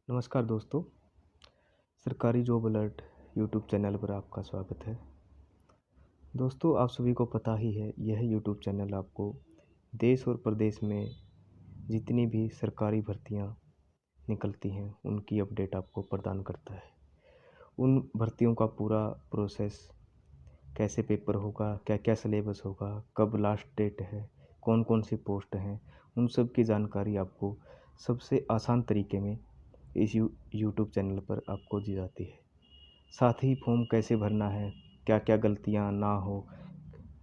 नमस्कार दोस्तों, सरकारी जॉब अलर्ट यूट्यूब चैनल पर आपका स्वागत है। दोस्तों, आप सभी को पता ही है, यह यूट्यूब चैनल आपको देश और प्रदेश में जितनी भी सरकारी भर्तियां निकलती हैं, उनकी अपडेट आपको प्रदान करता है। उन भर्तियों का पूरा प्रोसेस, कैसे पेपर होगा, क्या-क्या सिलेबस होगा, कब लास्ट डेट है, कौन-कौन सी पोस्ट हैं, उन सब की जानकारी आपको सबसे आसान तरीके में इस यूट्यूब चैनल पर आपको दी जाती है। साथ ही फॉर्म कैसे भरना है, क्या-क्या गलतियाँ ना हो,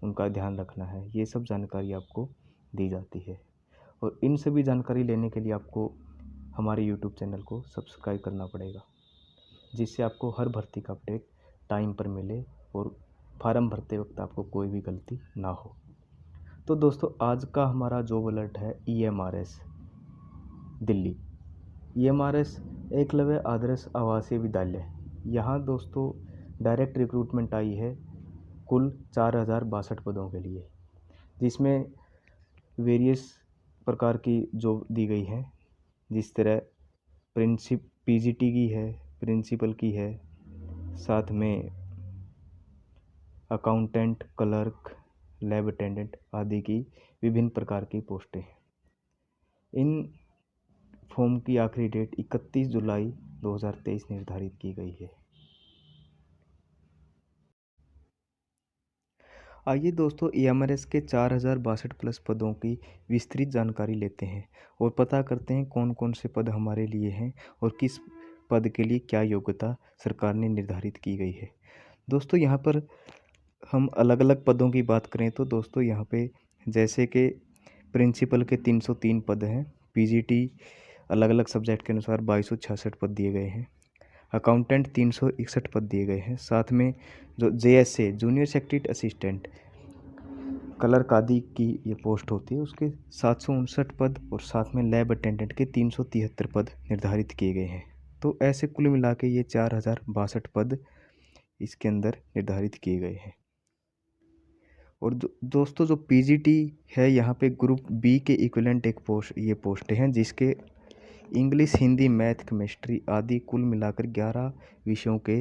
उनका ध्यान रखना है, ये सब जानकारी आपको दी जाती है। और इन सभी जानकारी लेने के लिए आपको हमारे यूट्यूब चैनल को सब्सक्राइब करना पड़ेगा, जिससे आपको हर भर्ती का अपडेट टाइम पर मिले और फार्म भरते वक्त आपको कोई भी गलती ना हो। तो दोस्तों, आज का हमारा जॉब अलर्ट है EMRS दिल्ली। EMRS एकलव्य आदर्श आवासीय विद्यालय। यहाँ दोस्तों डायरेक्ट रिक्रूटमेंट आई है कुल 4062 पदों के लिए, जिसमें वेरियस प्रकार की जॉब दी गई है। जिस तरह PGT की है, प्रिंसिपल की है, साथ में अकाउंटेंट, क्लर्क, लैब अटेंडेंट आदि की विभिन्न प्रकार की पोस्टें हैं। इन फॉर्म की आखिरी डेट 31 जुलाई 2023 निर्धारित की गई है। आइए दोस्तों, EMRS के 4062 प्लस पदों की विस्तृत जानकारी लेते हैं और पता करते हैं कौन कौन से पद हमारे लिए हैं और किस पद के लिए क्या योग्यता सरकार ने निर्धारित की गई है। दोस्तों, यहाँ पर हम अलग अलग पदों की बात करें तो दोस्तो61 यहाँ पे जैसे कि प्रिंसिपल के 303 पद हैं, PGT अलग अलग सब्जेक्ट के अनुसार 2266 पद दिए गए हैं, अकाउंटेंट 361 पद दिए गए हैं, साथ में जो JSA junior secretary assistant clerk आदि की ये पोस्ट होती है, उसके 759 पद और साथ में लैब अटेंडेंट के 373 पद निर्धारित किए गए हैं। तो ऐसे कुल मिला के ये 4062 पद इसके अंदर निर्धारित किए गए हैं। और दोस्तों, जो PGT है, यहाँ पे ग्रुप B के इक्विवेलेंट एक पोस्टें हैं, जिसके इंग्लिश, हिंदी, मैथ, केमिस्ट्री आदि कुल मिलाकर 11 विषयों के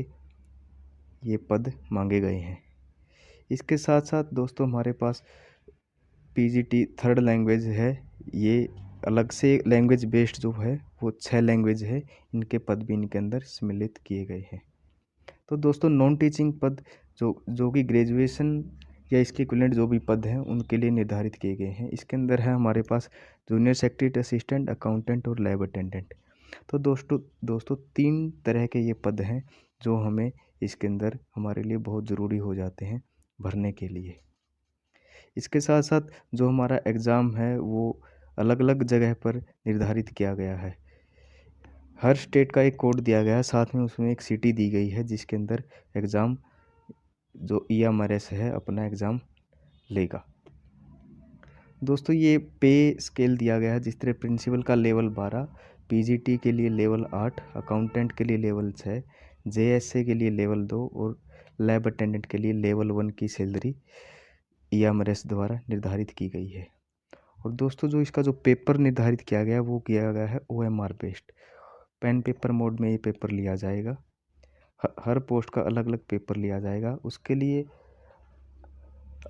ये पद मांगे गए हैं। इसके साथ साथ दोस्तों हमारे पास PGT थर्ड लैंग्वेज है। ये अलग से लैंग्वेज बेस्ड जो है वो 6 लैंग्वेज है, इनके पद भी इनके अंदर सम्मिलित किए गए हैं। तो दोस्तों, नॉन टीचिंग पद जो कि ग्रेजुएशन या इसके इक्विवेलेंट जो भी पद हैं उनके लिए निर्धारित किए गए हैं। इसके अंदर है हमारे पास जूनियर सेक्रेटरी असिस्टेंट, अकाउंटेंट और लैब अटेंडेंट। तो दोस्तों 3 तरह के ये पद हैं जो हमें इसके अंदर हमारे लिए बहुत ज़रूरी हो जाते हैं भरने के लिए। इसके साथ साथ जो हमारा एग्ज़ाम है वो अलग अलग जगह पर निर्धारित किया गया है। हर स्टेट का एक कोड दिया गया है, साथ में उसमें एक सिटी दी गई है जिसके अंदर एग्ज़ाम जो EMRS है अपना एग्ज़ाम लेगा। दोस्तों, ये पे स्केल दिया गया है, जिस तरह प्रिंसिपल का लेवल 12, PGT के लिए लेवल 8, अकाउंटेंट के लिए लेवल 6, JSA के लिए लेवल 2 और लैब अटेंडेंट के लिए लेवल 1 की सैलरी EMRS द्वारा निर्धारित की गई है। और दोस्तों, जो इसका जो पेपर निर्धारित किया गया है वो किया गया है OMR based. Pen paper mode में ये पेपर लिया जाएगा। हर पोस्ट का अलग अलग पेपर लिया जाएगा, उसके लिए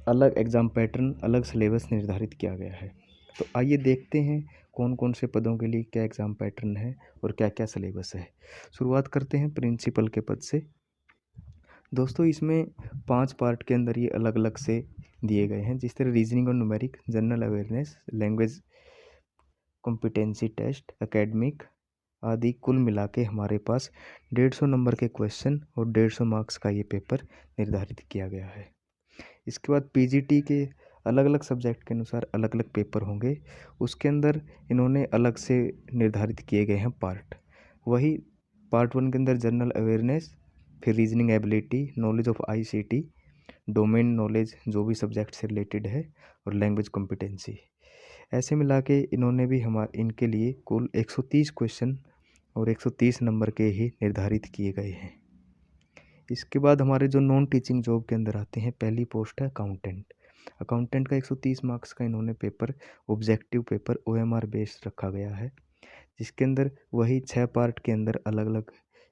अलग एग्ज़ाम पैटर्न, अलग सिलेबस निर्धारित किया गया है। तो आइए देखते हैं कौन कौन से पदों के लिए क्या एग्ज़ाम पैटर्न है और क्या क्या सिलेबस है। शुरुआत करते हैं प्रिंसिपल के पद से। दोस्तों, इसमें 5 पार्ट के अंदर ये अलग अलग से दिए गए हैं, जिस तरह रीजनिंग और numeric, general awareness, language competency test, academic आदि कुल मिला के हमारे पास 150 नंबर के क्वेश्चन और 150 मार्क्स का ये पेपर निर्धारित किया गया है। इसके बाद PGT के अलग अलग सब्जेक्ट के अनुसार अलग अलग पेपर होंगे, उसके अंदर इन्होंने अलग से निर्धारित किए गए हैं पार्ट। वही पार्ट 1 के अंदर जनरल अवेयरनेस, फिर reasoning ability, knowledge of ICT, domain knowledge जो भी सब्जेक्ट से रिलेटेड है, और लैंग्वेज कॉम्पिटेंसी। ऐसे मिला के इन्होंने भी इनके लिए कुल 130 क्वेश्चन और 130 नंबर के ही निर्धारित किए गए हैं। इसके बाद हमारे जो नॉन टीचिंग जॉब के अंदर आते हैं, पहली पोस्ट है अकाउंटेंट। अकाउंटेंट का 130 मार्क्स का इन्होंने paper, objective paper OMR based रखा गया है, जिसके अंदर वही 6 पार्ट के अंदर अलग अलग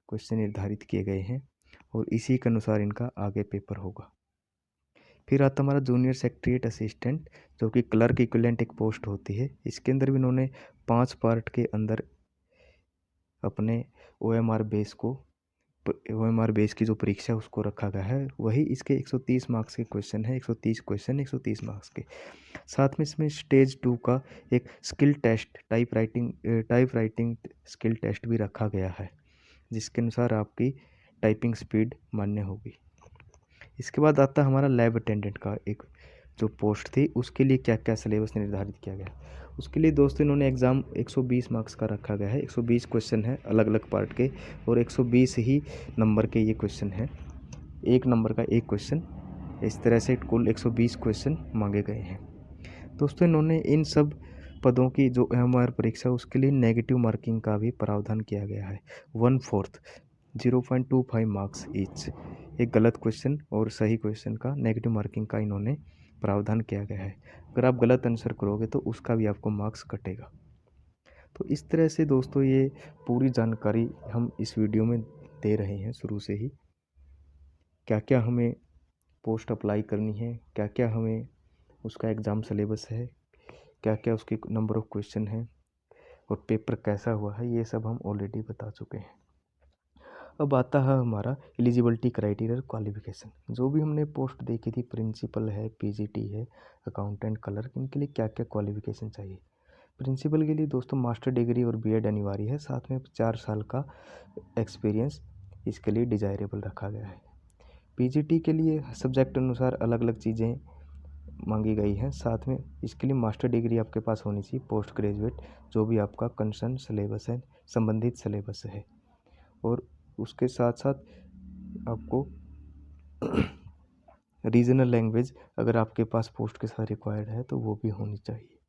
क्वेश्चन निर्धारित किए गए हैं और इसी के अनुसार इनका आगे पेपर होगा। फिर आता हमारा जूनियर सेक्रेटरीट असिस्टेंट, जो कि क्लर्क इक्विवेलेंट एक पोस्ट होती है। इसके अंदर भी इन्होंने 5 पार्ट के अंदर अपने ओएमआर बेस की जो परीक्षा है उसको रखा गया है। वही इसके 130 मार्क्स के क्वेश्चन है, 130 क्वेश्चन 130 मार्क्स के। साथ में इसमें स्टेज 2 का एक skill test, type writing skill test भी रखा गया है, जिसके अनुसार आपकी टाइपिंग स्पीड मान्य होगी। इसके बाद आता है हमारा लैब अटेंडेंट का एक जो पोस्ट थी, उसके लिए क्या क्या सिलेबस निर्धारित किया गया। उसके लिए दोस्तों इन्होंने एग्ज़ाम 120 मार्क्स का रखा गया है। 120 क्वेश्चन है अलग अलग पार्ट के और 120 ही नंबर के ये क्वेश्चन हैं, 1 नंबर का 1 क्वेश्चन। इस तरह से कुल 120 क्वेश्चन मांगे गए हैं। दोस्तों इन्होंने इन सब पदों की जो ओएमआर परीक्षा उसके लिए नेगेटिव मार्किंग का भी प्रावधान किया गया है। 1/4 0.25 मार्क्स ईच, एक गलत क्वेश्चन और सही क्वेश्चन का नेगेटिव मार्किंग का इन्होंने प्रावधान किया गया है। अगर आप गलत आंसर करोगे तो उसका भी आपको मार्क्स कटेगा। तो इस तरह से दोस्तों ये पूरी जानकारी हम इस वीडियो में दे रहे हैं शुरू से ही, क्या क्या हमें पोस्ट अप्लाई करनी है, क्या क्या हमें उसका एग्ज़ाम सिलेबस है, क्या क्या उसके नंबर ऑफ़ क्वेश्चन हैं और पेपर कैसा हुआ है, ये सब हम ऑलरेडी बता चुके हैं। अब आता है हमारा एलिजिबिलिटी क्राइटेरिया क्वालिफिकेशन। जो भी हमने पोस्ट देखी थी, प्रिंसिपल है, पीजीटी है, अकाउंटेंट, क्लर्क, इनके लिए क्या क्या क्वालिफिकेशन चाहिए। प्रिंसिपल के लिए दोस्तों मास्टर डिग्री और बीएड अनिवार्य है, साथ में 4 साल का एक्सपीरियंस इसके लिए डिजायरेबल रखा गया है। पीजीटी के लिए सब्जेक्ट अनुसार अलग अलग चीज़ें मांगी गई हैं, साथ में इसके लिए मास्टर डिग्री आपके पास होनी चाहिए, पोस्ट ग्रेजुएट, जो भी आपका कंसर्न सिलेबस है, संबंधित सिलेबस है, और उसके साथ साथ आपको रीजनल लैंग्वेज अगर आपके पास पोस्ट के साथ रिक्वायर्ड है तो वो भी होनी चाहिए।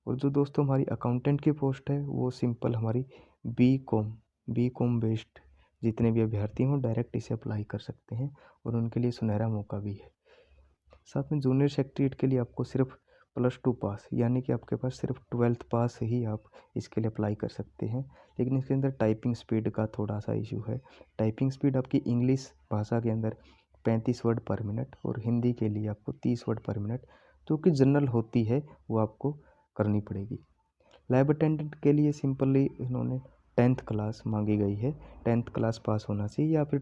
और जो दोस्तों हमारी अकाउंटेंट की पोस्ट है वो सिंपल हमारी बी कॉम बेस्ड जितने भी अभ्यर्थी हों डायरेक्ट इसे अप्लाई कर सकते हैं और उनके लिए सुनहरा मौका भी है। साथ में जूनियर सेक्रेटरीट के लिए आपको सिर्फ +2 पास, यानी कि आपके पास सिर्फ 12th पास ही आप इसके लिए अप्लाई कर सकते हैं। लेकिन इसके अंदर टाइपिंग स्पीड का थोड़ा सा इशू है। टाइपिंग स्पीड आपकी इंग्लिश भाषा के अंदर 35 वर्ड पर मिनट और हिंदी के लिए आपको 30 वर्ड पर मिनट, जो कि जनरल होती है, वो आपको करनी पड़ेगी। लैब अटेंडेंट के लिए सिंपली इन्होंने 10th क्लास मांगी गई है, 10th क्लास पास होना चाहिए या फिर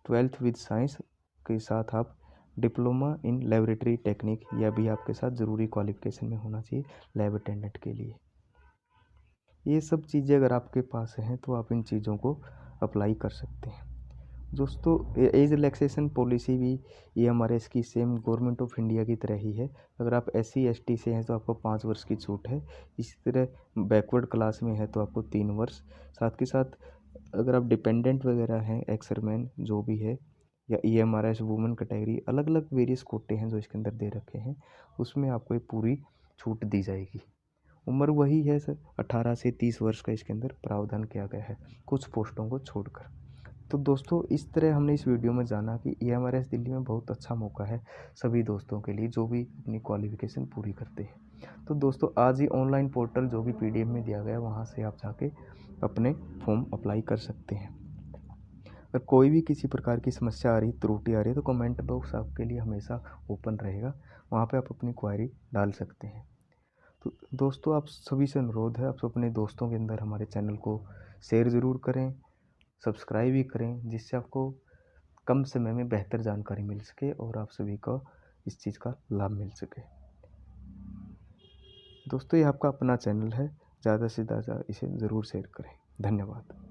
12th विद साइंस के साथ आप डिप्लोमा इन लेबोरेटरी टेक्निक या भी आपके साथ ज़रूरी क्वालिफिकेशन में होना चाहिए लैब अटेंडेंट के लिए। ये सब चीज़ें अगर आपके पास हैं तो आप इन चीज़ों को अप्लाई कर सकते हैं। दोस्तों एज रिलैक्सेशन पॉलिसी भी ये हमारे इसकी सेम गवर्नमेंट ऑफ इंडिया की तरह ही है। अगर आप SC ST से हैं तो आपको 5 वर्ष की छूट है। इसी तरह बैकवर्ड क्लास में है तो आपको 3 वर्ष। साथ के साथ अगर आप डिपेंडेंट वगैरह हैं, एक्सरमैन जो भी है, या EMRS वुमेन कैटेगरी, अलग अलग वेरियस कोटे हैं जो इसके अंदर दे रखे हैं, उसमें आपको ये पूरी छूट दी जाएगी। उम्र वही है सर, 18 से 30 वर्ष का इसके अंदर प्रावधान किया गया है कुछ पोस्टों को छोड़कर। तो दोस्तों इस तरह हमने इस वीडियो में जाना कि EMRS दिल्ली में बहुत अच्छा मौका है सभी दोस्तों के लिए जो भी अपनी क्वालिफिकेशन पूरी करते हैं। तो दोस्तों आज ही ऑनलाइन पोर्टल जो भी PDF में दिया गया है वहाँ से आप जाके अपने फॉर्म अप्लाई कर सकते हैं। अगर कोई भी किसी प्रकार की समस्या आ रही, त्रुटि आ रही है तो कमेंट बॉक्स आपके लिए हमेशा ओपन रहेगा, वहाँ पे आप अपनी क्वारी डाल सकते हैं। तो दोस्तों आप सभी से अनुरोध है, आप अपने दोस्तों के अंदर हमारे चैनल को शेयर ज़रूर करें, सब्सक्राइब भी करें, जिससे आपको कम समय में बेहतर जानकारी मिल सके और आप सभी को इस चीज़ का लाभ मिल सके। दोस्तों ये आपका अपना चैनल है, ज़्यादा से ज़्यादा इसे ज़रूर शेयर करें। धन्यवाद।